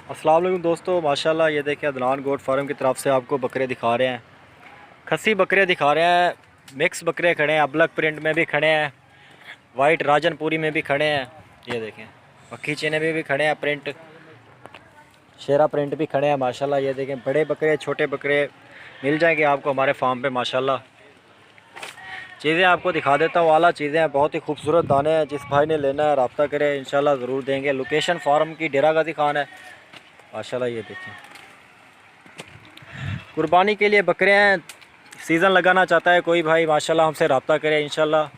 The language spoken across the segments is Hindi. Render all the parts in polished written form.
अस्सलाम वालेकुम दोस्तों, माशाल्लाह ये देखें अदनान गोट फार्म की तरफ से आपको बकरे दिखा रहे हैं। खसी बकरे दिखा रहे हैं, मिक्स बकरे खड़े हैं, अबलक प्रिंट में भी खड़े हैं, वाइट राजनपुरी में भी खड़े हैं। ये देखें पक्की चीने में भी खड़े हैं, प्रिंट शेरा प्रिंट भी खड़े हैं माशाल्लाह। ये देखें बड़े बकरे छोटे बकरे मिल जाएंगे आपको हमारे फार्म पे माशाल्लाह। चीज़ें आपको दिखा देता हूँ, आला चीज़ें हैं, बहुत ही खूबसूरत दाने हैं। जिस भाई ने लेना है रब्ता करें, इंशाल्लाह ज़रूर देंगे। लोकेशन फार्म की डेरा गाजी खान है माशाल्लाह। ये देखें कुर्बानी के लिए बकरे हैं, सीज़न लगाना चाहता है कोई भाई माशाल्लाह हमसे रब्ता करें, इंशाल्लाह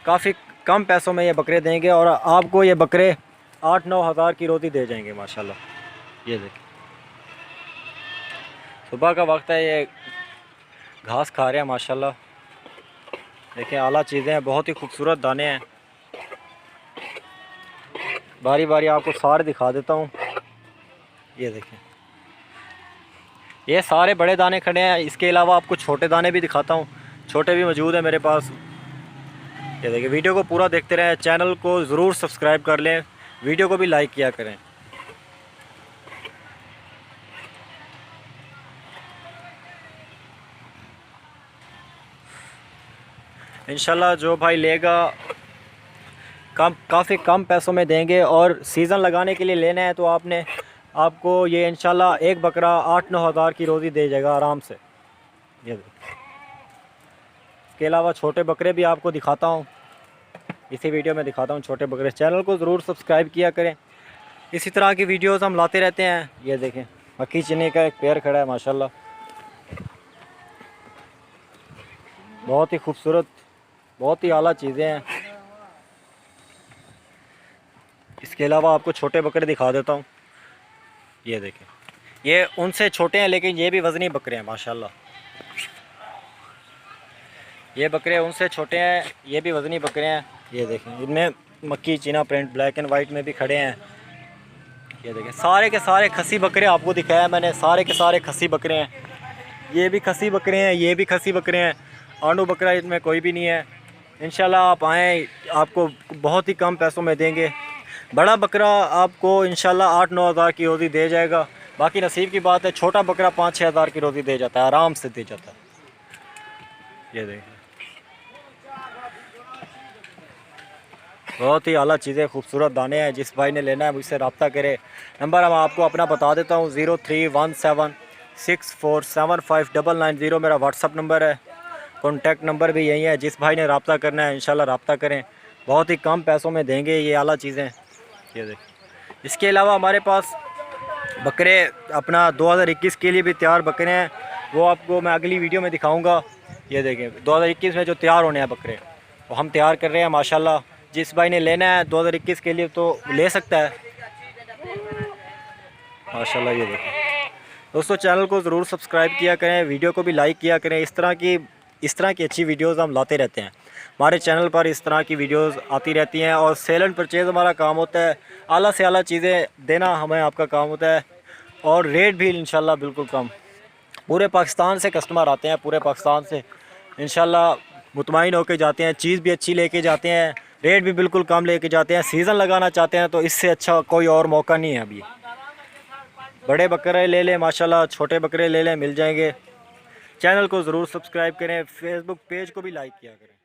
काफ़ी कम पैसों में ये बकरे देंगे और आपको ये बकरे 8-9 हज़ार की रोटी दे जाएंगे माशाल्लाह। ये देखें सुबह का वक्त है, ये घास खा रहे हैं माशाल्लाह। देखें आला चीज़ें हैं, बहुत ही खूबसूरत दाने हैं। बारी बारी आपको सारे दिखा देता हूँ। ये देखें ये सारे बड़े दाने खड़े हैं, इसके अलावा आपको छोटे दाने भी दिखाता हूँ, छोटे भी मौजूद हैं मेरे पास। ये देखिए वीडियो को पूरा देखते रहें, चैनल को ज़रूर सब्सक्राइब कर लें, वीडियो को भी लाइक किया करें। इंशाल्लाह जो भाई लेगा काफ़ी कम पैसों में देंगे और सीज़न लगाने के लिए लेना है तो आपको ये इंशाल्लाह एक बकरा 8-9 हज़ार की रोज़ी दे जाएगा आराम से। ये इसके अलावा छोटे बकरे भी आपको दिखाता हूँ, इसी वीडियो में दिखाता हूँ छोटे बकरे। चैनल को ज़रूर सब्सक्राइब किया करें, इसी तरह की वीडियोस हम लाते रहते हैं। ये देखें मक्खी चने का एक पेयर खड़ा है माशाल्लाह, बहुत ही खूबसूरत, बहुत ही आला चीज़ें हैं। इसके अलावा आपको छोटे बकरे दिखा देता हूँ। ये देखें ये उनसे छोटे हैं लेकिन ये भी वज़नी बकरे हैं माशाल्लाह। ये बकरे उनसे छोटे हैं, ये भी वज़नी बकरे हैं। ये देखें इनमें मक्की चीना प्रिंट ब्लैक एंड वाइट में भी खड़े हैं। ये देखें सारे के सारे खसी बकरे आपको दिखाया मैंने, सारे के सारे खसी बकरे हैं। ये भी खसी बकरे हैं, ये भी खसी बकरे हैं, आंडू बकरा इनमें कोई भी नहीं है। इंशाल्लाह आप आएँ, आपको बहुत ही कम पैसों में देंगे। बड़ा बकरा आपको इंशाल्लाह 8-9 हज़ार की रोज़ी दे जाएगा, बाकी नसीब की बात है। छोटा बकरा 5-6 हज़ार की रोज़ी दे जाता है, आराम से दे जाता है। ये देखें बहुत ही आला चीज़ें, खूबसूरत दाने हैं। जिस भाई ने लेना है मुझसे रब्ता करे। नंबर हम आपको अपना बता देता हूँ, 0317647599 मेरा व्हाट्सअप नंबर है, कॉन्टैक्ट नंबर भी यही है। जिस भाई ने रब्ता करना है इंशाल्लाह रब्ता करें, बहुत ही कम पैसों में देंगे ये आला चीज़ें। ये देखें इसके अलावा हमारे पास बकरे अपना 2021 के लिए भी तैयार बकरे हैं, वो आपको मैं अगली वीडियो में दिखाऊंगा। ये देखें 2021 में जो तैयार होने हैं बकरे वो हम तैयार कर रहे हैं माशाल्लाह। जिस भाई ने लेना है 2021 के लिए तो ले सकता है माशाल्लाह। ये देखें दोस्तों चैनल को ज़रूर सब्सक्राइब किया करें, वीडियो को भी लाइक किया करें। इस तरह की अच्छी वीडियोस हम लाते रहते हैं, हमारे चैनल पर इस तरह की वीडियोस आती रहती हैं। और सेल एंड परचेज़ हमारा काम होता है, आला से आला चीज़ें देना हमें आपका काम होता है, और रेट भी इंशाल्लाह बिल्कुल कम। पूरे पाकिस्तान से कस्टमर आते हैं, पूरे पाकिस्तान से इंशाल्लाह मुतमईन होके जाते हैं, चीज़ भी अच्छी लेके जाते हैं, रेट भी बिल्कुल कम लेके जाते हैं। सीज़न लगाना चाहते हैं तो इससे अच्छा कोई और मौका नहीं है अभी। बड़े बकरे ले लें माशाल्लाह, छोटे बकरे ले लें, मिल जाएंगे। चैनल को ज़रूर सब्सक्राइब करें, फेसबुक पेज को भी लाइक किया करें।